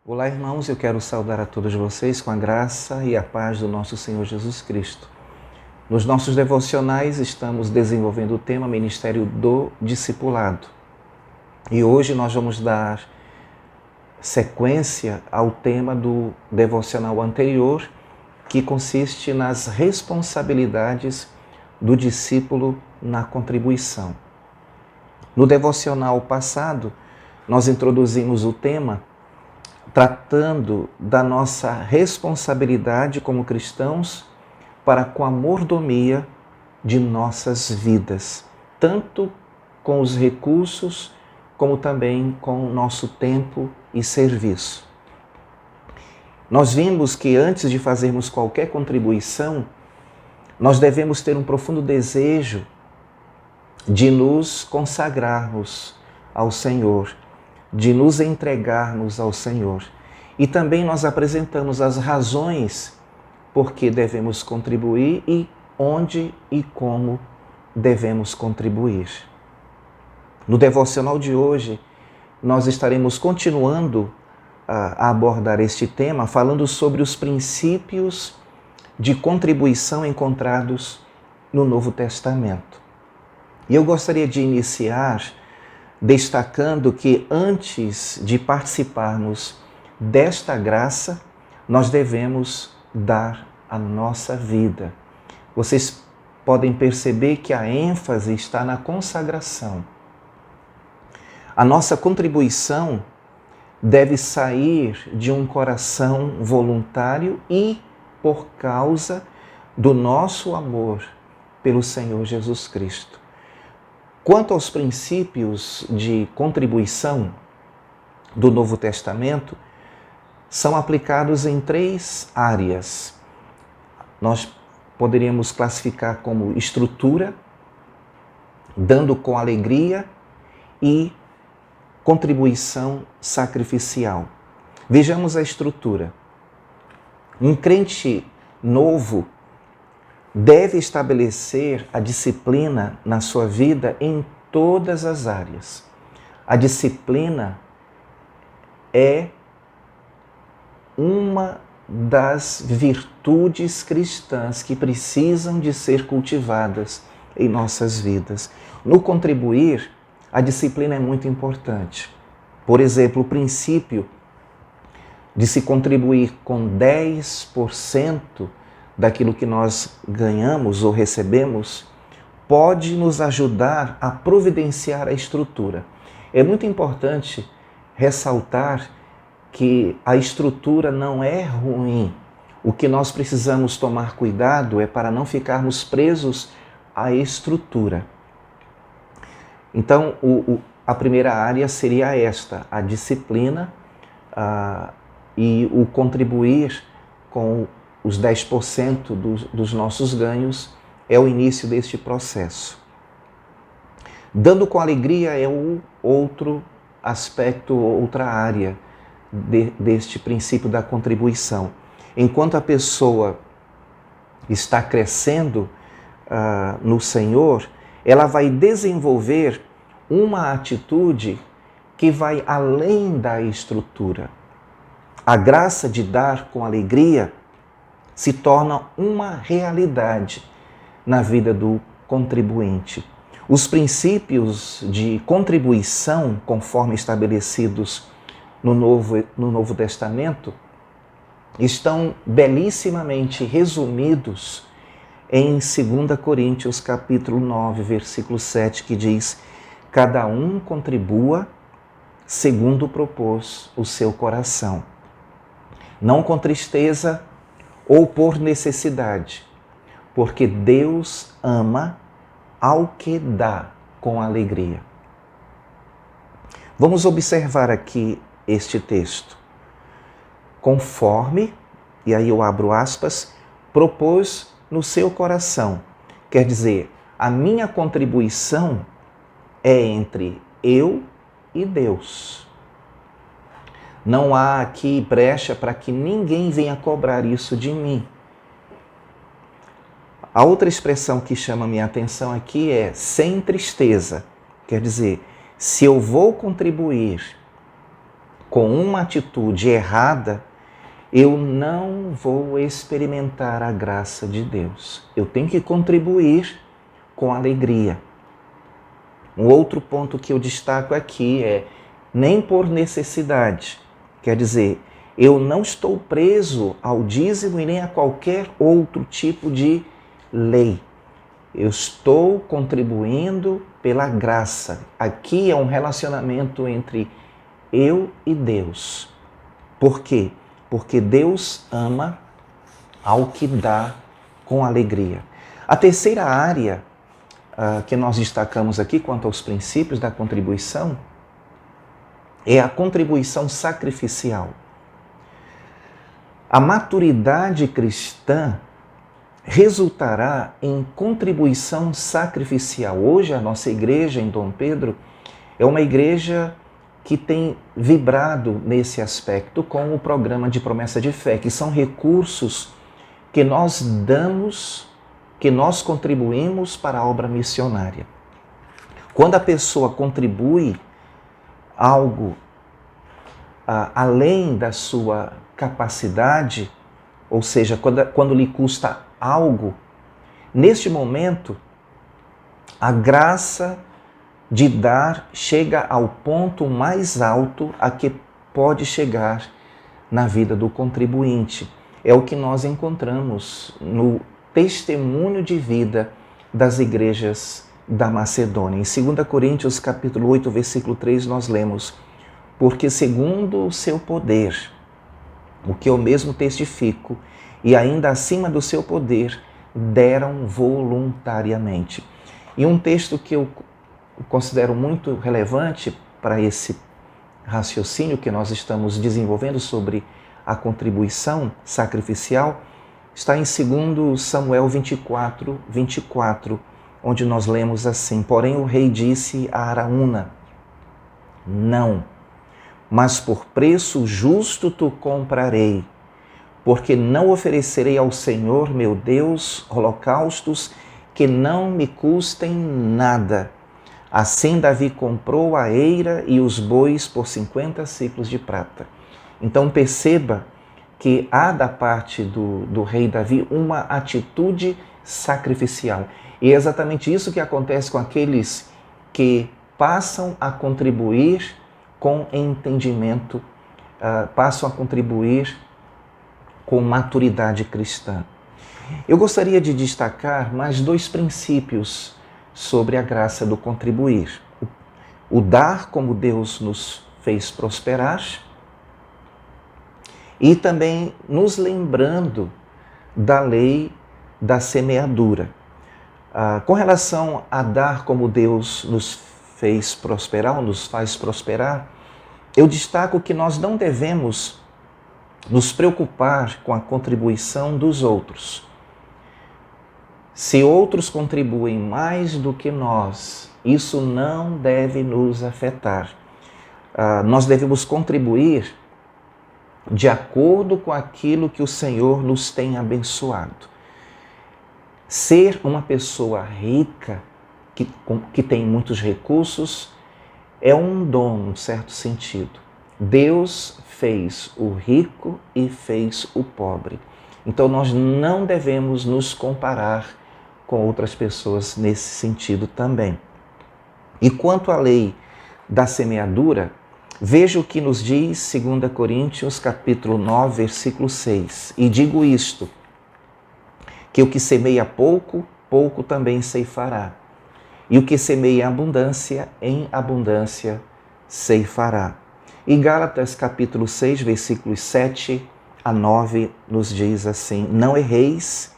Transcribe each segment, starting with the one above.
Olá, irmãos, eu quero saudar a todos vocês com a graça e a paz do nosso Senhor Jesus Cristo. Nos nossos devocionais estamos desenvolvendo o tema Ministério do Discipulado. E hoje nós vamos dar sequência ao tema do devocional anterior, que consiste nas responsabilidades do discípulo na contribuição. No devocional passado, nós introduzimos o tema tratando da nossa responsabilidade como cristãos para com a mordomia de nossas vidas, tanto com os recursos como também com o nosso tempo e serviço. Nós vimos que antes de fazermos qualquer contribuição, nós devemos ter um profundo desejo de nos consagrarmos ao Senhor, de nos entregarmos ao Senhor. E também nós apresentamos as razões por que devemos contribuir e onde e como devemos contribuir. No devocional de hoje, nós estaremos continuando a abordar este tema, falando sobre os princípios de contribuição encontrados no Novo Testamento. E eu gostaria de iniciar destacando que antes de participarmos desta graça, nós devemos dar a nossa vida. Vocês podem perceber que a ênfase está na consagração. A nossa contribuição deve sair de um coração voluntário e por causa do nosso amor pelo Senhor Jesus Cristo. Quanto aos princípios de contribuição do Novo Testamento, são aplicados em 3 áreas. Nós poderíamos classificar como estrutura, dando com alegria, e contribuição sacrificial. Vejamos a estrutura. Um crente novo deve estabelecer a disciplina na sua vida em todas as áreas. A disciplina é uma das virtudes cristãs que precisam de ser cultivadas em nossas vidas. No contribuir, a disciplina é muito importante. Por exemplo, o princípio de se contribuir com 10% daquilo que nós ganhamos ou recebemos, pode nos ajudar a providenciar a estrutura. É muito importante ressaltar que a estrutura não é ruim. O que nós precisamos tomar cuidado é para não ficarmos presos à estrutura. Então, a primeira área seria esta, a disciplina e o contribuir com os 10% dos nossos ganhos é o início deste processo. Dando com alegria é o outro aspecto, outra área deste princípio da contribuição. Enquanto a pessoa está crescendo no Senhor, ela vai desenvolver uma atitude que vai além da estrutura. A graça de dar com alegria se torna uma realidade na vida do contribuinte. Os princípios de contribuição, conforme estabelecidos no Novo Testamento, estão belíssimamente resumidos em 2 Coríntios capítulo 9, versículo 7, que diz: cada um contribua segundo propôs o seu coração, não com tristeza ou por necessidade, porque Deus ama ao que dá com alegria. Vamos observar aqui este texto. Conforme, e aí eu abro aspas, propôs no seu coração. Quer dizer, a minha contribuição é entre eu e Deus. Não há aqui brecha para que ninguém venha cobrar isso de mim. A outra expressão que chama minha atenção aqui é sem tristeza. Quer dizer, se eu vou contribuir com uma atitude errada, eu não vou experimentar a graça de Deus. Eu tenho que contribuir com alegria. Um outro ponto que eu destaco aqui é nem por necessidade. Quer dizer, eu não estou preso ao dízimo e nem a qualquer outro tipo de lei. Eu estou contribuindo pela graça. Aqui é um relacionamento entre eu e Deus. Por quê? Porque Deus ama ao que dá com alegria. A terceira área que nós destacamos aqui quanto aos princípios da contribuição é a contribuição sacrificial. A maturidade cristã resultará em contribuição sacrificial. Hoje a nossa igreja em Dom Pedro é uma igreja que tem vibrado nesse aspecto com o programa de promessa de fé, que são recursos que nós damos, que nós contribuímos para a obra missionária. Quando a pessoa contribui algo além da sua capacidade, ou seja, quando lhe custa algo, neste momento, a graça de dar chega ao ponto mais alto a que pode chegar na vida do contribuinte. É o que nós encontramos no testemunho de vida das igrejas da Macedônia. Em 2 Coríntios capítulo 8, versículo 3, nós lemos: porque segundo o seu poder, o que eu mesmo testifico, e ainda acima do seu poder, deram voluntariamente. E um texto que eu considero muito relevante para esse raciocínio que nós estamos desenvolvendo sobre a contribuição sacrificial está em 2 Samuel 24, 24, onde nós lemos assim: porém o rei disse a Araúna: não, mas por preço justo te comprarei, porque não oferecerei ao Senhor meu Deus holocaustos que não me custem nada. Assim Davi comprou a eira e os bois por 50 siclos de prata. Então perceba que há da parte do rei Davi uma atitude sacrificial. E é exatamente isso que acontece com aqueles que passam a contribuir com entendimento, passam a contribuir com maturidade cristã. Eu gostaria de destacar mais 2 princípios sobre a graça do contribuir. O dar como Deus nos fez prosperar e também nos lembrando da lei da semeadura. Com relação a dar como Deus nos fez prosperar, ou nos faz prosperar, eu destaco que nós não devemos nos preocupar com a contribuição dos outros. Se outros contribuem mais do que nós, isso não deve nos afetar. Nós devemos contribuir de acordo com aquilo que o Senhor nos tem abençoado. Ser uma pessoa rica, que tem muitos recursos, é um dom, num certo sentido. Deus fez o rico e fez o pobre. Então nós não devemos nos comparar com outras pessoas nesse sentido também. E quanto à lei da semeadura, veja o que nos diz 2 Coríntios capítulo 9, versículo 6. E digo isto, que o que semeia pouco, pouco também ceifará. E o que semeia abundância, em abundância ceifará. E Gálatas capítulo 6, versículos 7 a 9 nos diz assim: não erreis,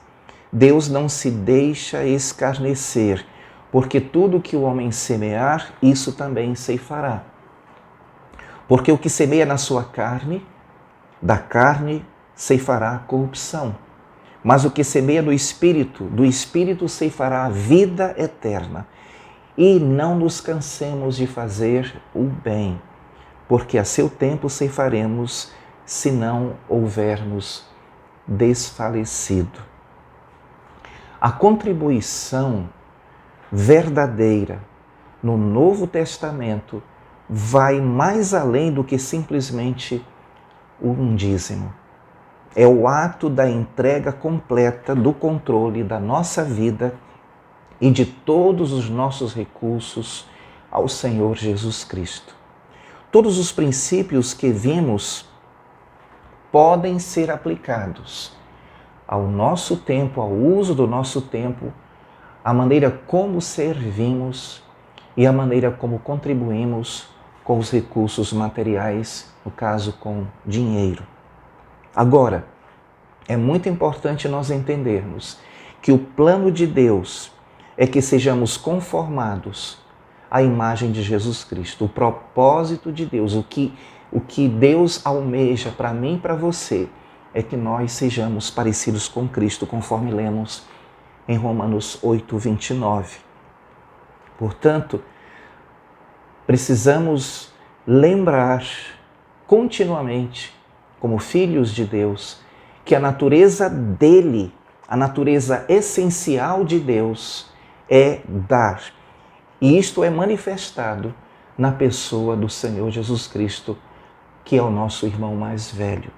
Deus não se deixa escarnecer, porque tudo que o homem semear, isso também ceifará. Porque o que semeia na sua carne, da carne ceifará a corrupção. Mas o que semeia do Espírito ceifará a vida eterna. E não nos cansemos de fazer o bem, porque a seu tempo ceifaremos, se não houvermos desfalecido. A contribuição verdadeira no Novo Testamento vai mais além do que simplesmente um dízimo. É o ato da entrega completa do controle da nossa vida e de todos os nossos recursos ao Senhor Jesus Cristo. Todos os princípios que vimos podem ser aplicados ao nosso tempo, ao uso do nosso tempo, à maneira como servimos e à maneira como contribuímos com os recursos materiais, no caso com dinheiro. Agora, é muito importante nós entendermos que o plano de Deus é que sejamos conformados à imagem de Jesus Cristo. O propósito de Deus, o que Deus almeja para mim e para você, é que nós sejamos parecidos com Cristo, conforme lemos em Romanos 8, 29. Portanto, precisamos lembrar continuamente, como filhos de Deus, que a natureza dele, a natureza essencial de Deus, é dar. E isto é manifestado na pessoa do Senhor Jesus Cristo, que é o nosso irmão mais velho.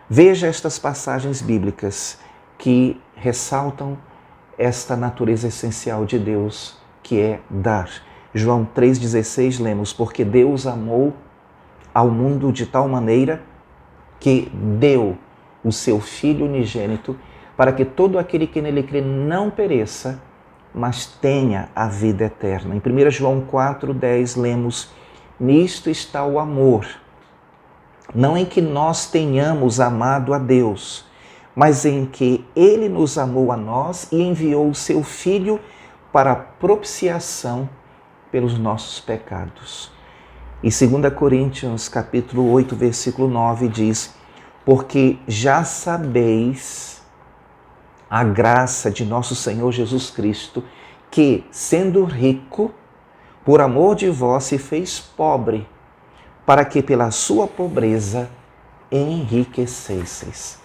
Veja estas passagens bíblicas que ressaltam esta natureza essencial de Deus, que é dar. João 3,16 lemos, porque Deus amou ao mundo de tal maneira que deu o seu Filho unigênito para que todo aquele que nele crê não pereça, mas tenha a vida eterna. Em 1 João 4,10 lemos, nisto está o amor, não em que nós tenhamos amado a Deus, mas em que Ele nos amou a nós e enviou o seu Filho para a propiciação pelos nossos pecados. E 2 Coríntios capítulo 8, versículo 9 diz, porque já sabeis a graça de nosso Senhor Jesus Cristo, que, sendo rico, por amor de vós se fez pobre, para que pela sua pobreza enriquecesseis.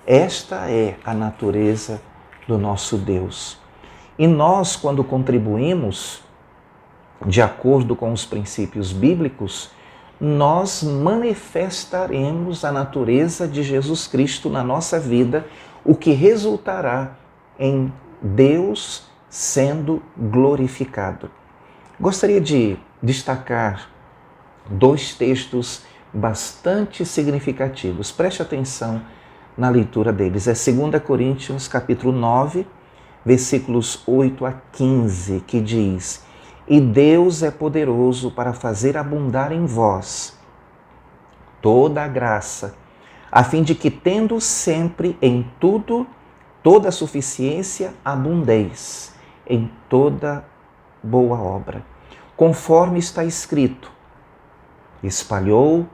Esta é a natureza do nosso Deus. E nós, quando contribuímos, de acordo com os princípios bíblicos, nós manifestaremos a natureza de Jesus Cristo na nossa vida, o que resultará em Deus sendo glorificado. Gostaria de destacar dois textos bastante significativos. Preste atenção na leitura deles. É 2 Coríntios capítulo 9, versículos 8 a 15, que diz, e Deus é poderoso para fazer abundar em vós toda a graça, a fim de que, tendo sempre em tudo toda a suficiência, abundeis em toda boa obra. Conforme está escrito, espalhou,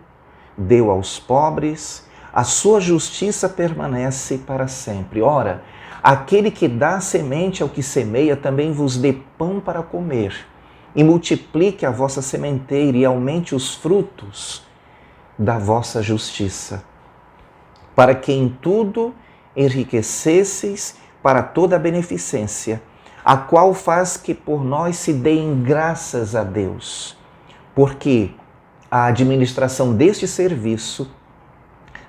deu aos pobres, a sua justiça permanece para sempre. Ora, aquele que dá semente ao que semeia também vos dê pão para comer, e multiplique a vossa sementeira e aumente os frutos da vossa justiça, para que em tudo enriquecesseis para toda a beneficência, a qual faz que por nós se deem graças a Deus, porque a administração deste serviço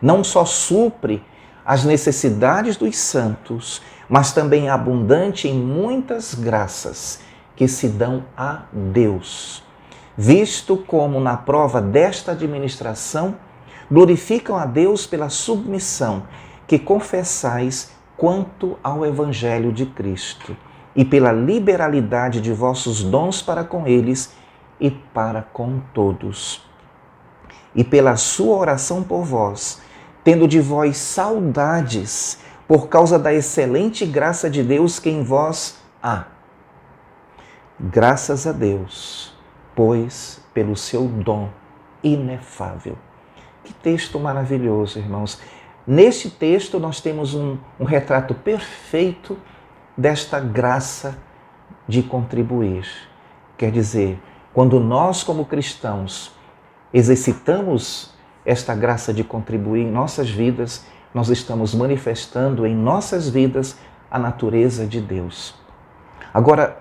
não só supre as necessidades dos santos, mas também é abundante em muitas graças que se dão a Deus, visto como na prova desta administração glorificam a Deus pela submissão que confessais quanto ao Evangelho de Cristo e pela liberalidade de vossos dons para com eles e para com todos. E pela sua oração por vós, tendo de vós saudades por causa da excelente graça de Deus que em vós há. Graças a Deus, pois pelo seu dom inefável. Que texto maravilhoso, irmãos. Neste texto nós temos um retrato perfeito desta graça de contribuir. Quer dizer, quando nós como cristãos exercitamos esta graça de contribuir em nossas vidas, nós estamos manifestando em nossas vidas a natureza de Deus. Agora,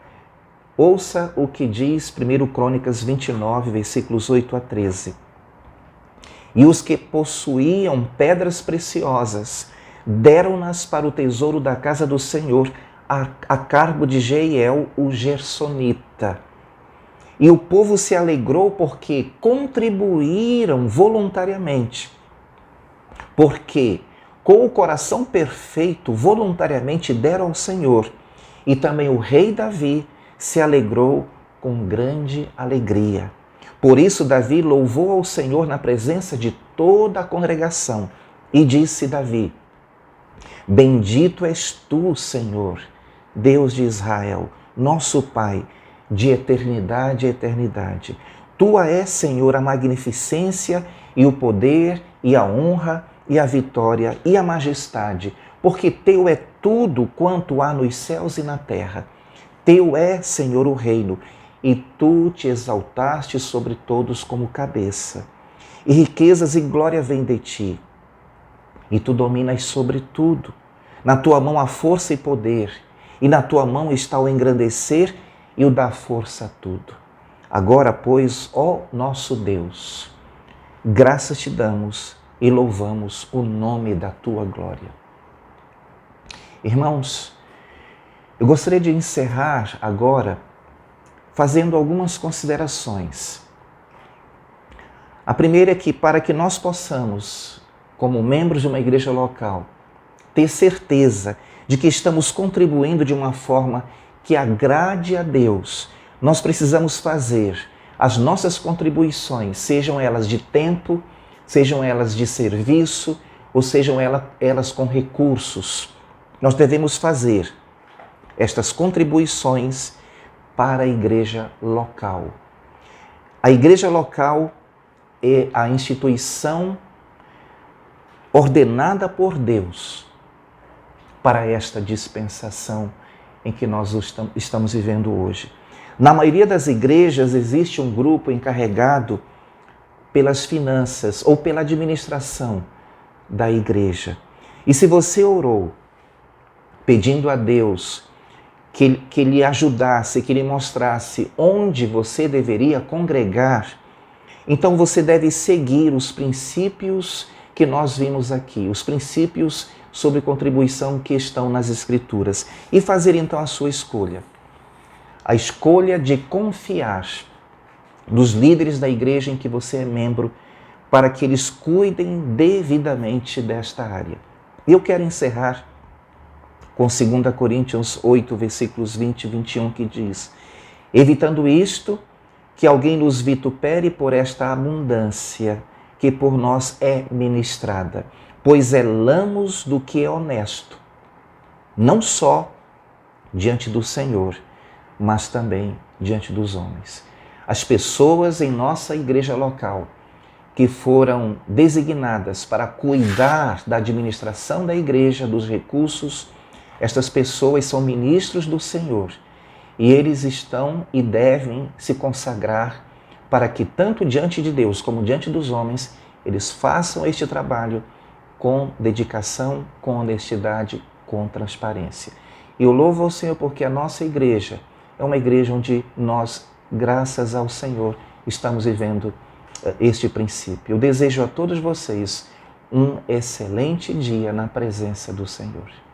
Ouça o que diz 1 Crônicas 29, versículos 8 a 13. E os que possuíam pedras preciosas deram-nas para o tesouro da casa do Senhor, a cargo de Jeiel, o Gersonita. E o povo se alegrou porque contribuíram voluntariamente. Porque com o coração perfeito voluntariamente deram ao Senhor. E também o rei Davi se alegrou com grande alegria. Por isso Davi louvou ao Senhor na presença de toda a congregação. E disse Davi: Bendito és tu, Senhor, Deus de Israel, nosso Pai, de eternidade a eternidade. Tua é, Senhor, a magnificência e o poder e a honra e a vitória e a majestade, porque teu é tudo quanto há nos céus e na terra. Teu é, Senhor, o reino, e tu te exaltaste sobre todos como cabeça. E riquezas e glória vêm de ti, e tu dominas sobre tudo. Na tua mão há força e poder, e na tua mão está o engrandecer e o dar força a tudo. Agora, pois, ó nosso Deus, graças te damos e louvamos o nome da tua glória. Irmãos, eu gostaria de encerrar agora fazendo algumas considerações. A primeira é que, para que nós possamos, como membros de uma igreja local, ter certeza de que estamos contribuindo de uma forma que agrade a Deus, nós precisamos fazer as nossas contribuições, sejam elas de tempo, sejam elas de serviço, ou sejam elas com recursos. Nós devemos fazer estas contribuições para a igreja local. A igreja local é a instituição ordenada por Deus para esta dispensação em que nós estamos vivendo hoje. Na maioria das igrejas existe um grupo encarregado pelas finanças ou pela administração da igreja. E se você orou pedindo a Deus que lhe ajudasse, que lhe mostrasse onde você deveria congregar, então você deve seguir os princípios que nós vimos aqui, os princípios sobre contribuição que estão nas Escrituras, e fazer então a sua escolha. A escolha de confiar nos líderes da igreja em que você é membro, para que eles cuidem devidamente desta área. E eu quero encerrar com 2 Coríntios 8, versículos 20 e 21, que diz: evitando isto, que alguém nos vitupere por esta abundância que por nós é ministrada, pois zelamos do que é honesto, não só diante do Senhor, mas também diante dos homens. As pessoas em nossa igreja local que foram designadas para cuidar da administração da igreja, dos recursos, estas pessoas são ministros do Senhor e eles estão e devem se consagrar para que tanto diante de Deus como diante dos homens eles façam este trabalho com dedicação, com honestidade, com transparência. E eu louvo ao Senhor porque a nossa igreja é uma igreja onde nós, graças ao Senhor, estamos vivendo este princípio. Eu desejo a todos vocês um excelente dia na presença do Senhor.